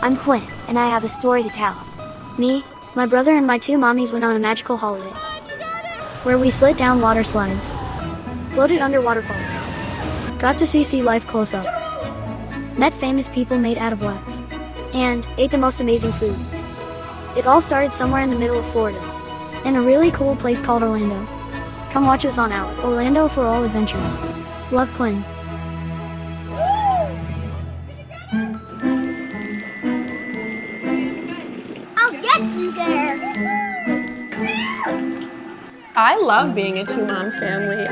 I'm Quinn, and I have a story to tell. Me, my brother, and my two mommies went on a magical holiday, where we slid down water slides, floated under waterfalls, got to see sea life close up, met famous people made out of wax, and ate the most amazing food. It all started somewhere in the middle of Florida, in a really cool place called Orlando. Come watch us on out, Orlando for all adventure. Love, Quinn. I love being a two-mom family.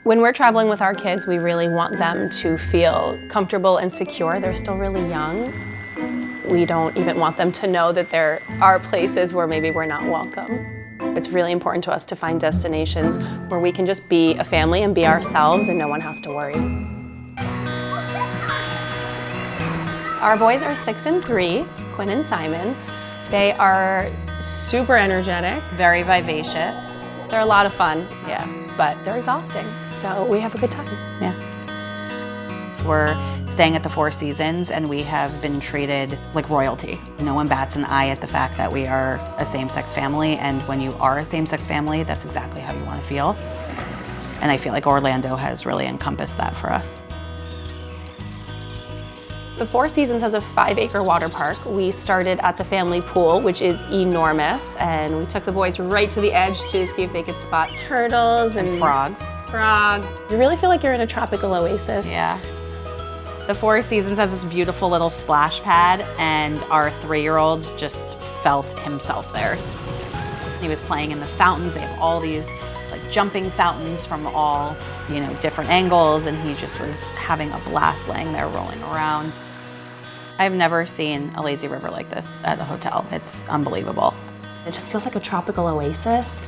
When we're traveling with our kids, we really want them to feel comfortable and secure. They're still really young. We don't even want them to know that there are places where maybe we're not welcome. It's really important to us to find destinations where we can just be a family and be ourselves and no one has to worry. Our boys are 6 and 3, Quinn and Simon. They are super energetic, very vivacious. They're a lot of fun, yeah, but they're exhausting, so we have a good time. Yeah. We're staying at the Four Seasons and we have been treated like royalty. No one bats an eye at the fact that we are a same-sex family, and when you are a same-sex family, that's exactly how you want to feel. And I feel like Orlando has really encompassed that for us. The Four Seasons has a 5-acre water park. We started at the family pool, which is enormous, and we took the boys right to the edge to see if they could spot turtles and frogs. You really feel like you're in a tropical oasis. Yeah. The Four Seasons has this beautiful little splash pad, and our 3-year-old just felt himself there. He was playing in the fountains. They have all these like jumping fountains from all, different angles, and he just was having a blast laying there rolling around. I've never seen a lazy river like this at a hotel. It's unbelievable. It just feels like a tropical oasis.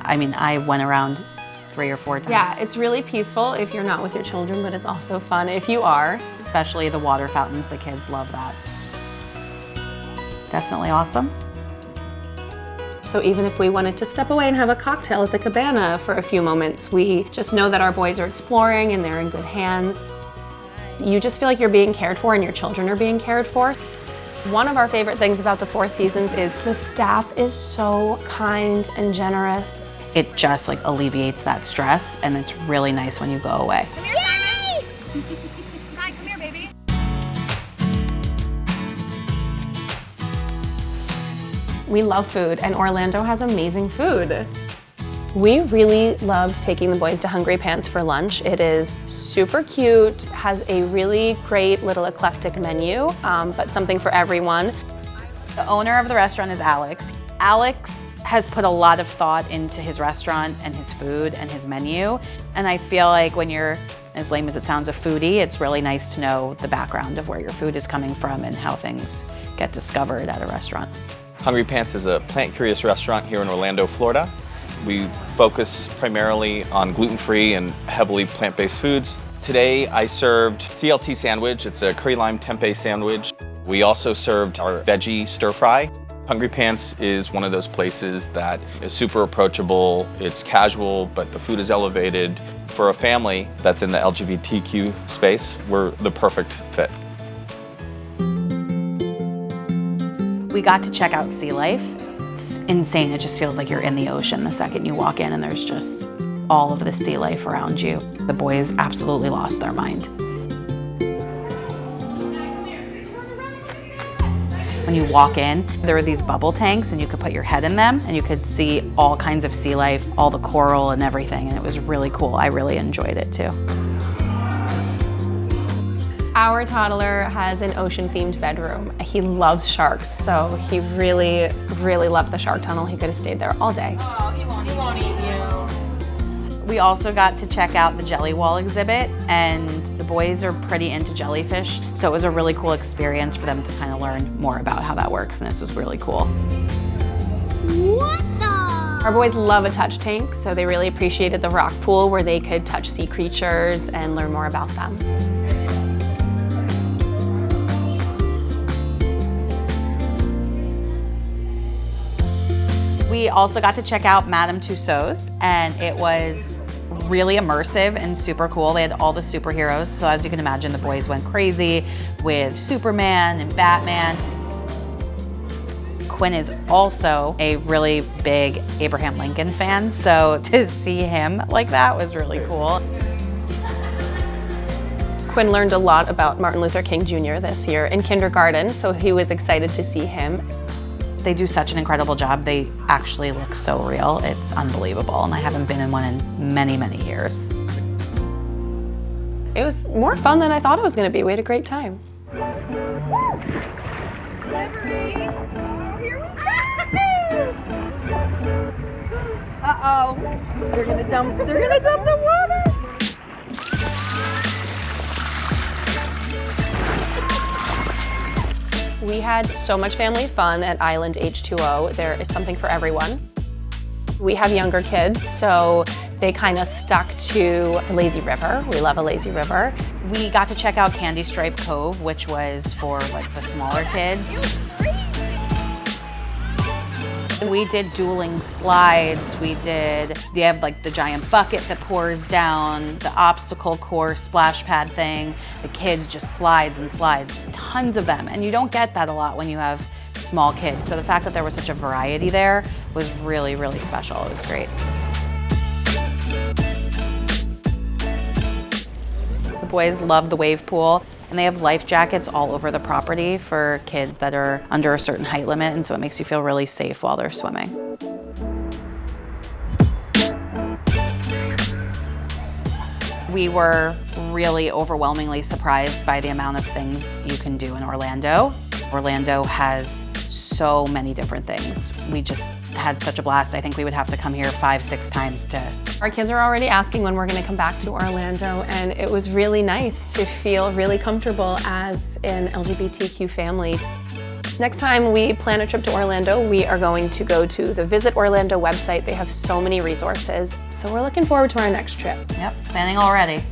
I mean, I went around 3 or 4 times. Yeah, it's really peaceful if you're not with your children, but it's also fun if you are. Especially the water fountains, the kids love that. Definitely awesome. So even if we wanted to step away and have a cocktail at the cabana for a few moments, we just know that our boys are exploring and they're in good hands. You just feel like you're being cared for and your children are being cared for. One of our favorite things about the Four Seasons is the staff is so kind and generous. It just alleviates that stress, and it's really nice when you go away. Come here, Simon! Simon, come here, baby. We love food, and Orlando has amazing food. We really loved taking the boys to Hungry Pants for lunch. It is super cute, has a really great little eclectic menu, but something for everyone. The owner of the restaurant is Alex. Alex has put a lot of thought into his restaurant and his food and his menu. And I feel like when you're, as lame as it sounds, a foodie, it's really nice to know the background of where your food is coming from and how things get discovered at a restaurant. Hungry Pants is a plant-curious restaurant here in Orlando, Florida. We focus primarily on gluten-free and heavily plant-based foods. Today I served CLT sandwich. It's a curry lime tempeh sandwich. We also served our veggie stir-fry. Hungry Pants is one of those places that is super approachable. It's casual, but the food is elevated. For a family that's in the LGBTQ space, we're the perfect fit. We got to check out sea life. It's insane. It just feels like you're in the ocean the second you walk in and there's just all of the sea life around you. The boys absolutely lost their mind. When you walk in, there were these bubble tanks and you could put your head in them and you could see all kinds of sea life, all the coral and everything, and it was really cool. I really enjoyed it too. Our toddler has an ocean-themed bedroom. He loves sharks, so he really, really loved the shark tunnel. He could have stayed there all day. Oh, he won't eat you. We also got to check out the jelly wall exhibit, and the boys are pretty into jellyfish, so it was a really cool experience for them to kind of learn more about how that works, and this was really cool. What the? Our boys love a touch tank, so they really appreciated the rock pool where they could touch sea creatures and learn more about them. We also got to check out Madame Tussauds, and it was really immersive and super cool. They had all the superheroes, so as you can imagine, the boys went crazy with Superman and Batman. Quinn is also a really big Abraham Lincoln fan, so to see him like that was really cool. Quinn learned a lot about Martin Luther King Jr. this year in kindergarten, so he was excited to see him. They do such an incredible job. They actually look so real. It's unbelievable, and I haven't been in one in many, many years. It was more fun than I thought it was going to be. We had a great time. Delivery. Here we go. Uh-oh. They're gonna dump the water. We had so much family fun at Island H2O. There is something for everyone. We have younger kids, so they kind of stuck to the lazy river. We love a lazy river. We got to check out Candy Stripe Cove, which was for like the smaller kids. We did dueling slides. They have like the giant bucket that pours down, the obstacle course splash pad thing. The kids just slides and slides, tons of them. And you don't get that a lot when you have small kids. So the fact that there was such a variety there was really, really special. It was great. The boys love the wave pool, and they have life jackets all over the property for kids that are under a certain height limit, and so it makes you feel really safe while they're swimming. We were really overwhelmingly surprised by the amount of things you can do in Orlando. Orlando has so many different things. We just had such a blast. I think we would have to come here 5-6 times to. Our kids are already asking when we're going to come back to Orlando, and it was really nice to feel really comfortable as an LGBTQ family. Next time we plan a trip to Orlando, we are going to go to the Visit Orlando website. They have so many resources, so we're looking forward to our next trip. Yep, planning already.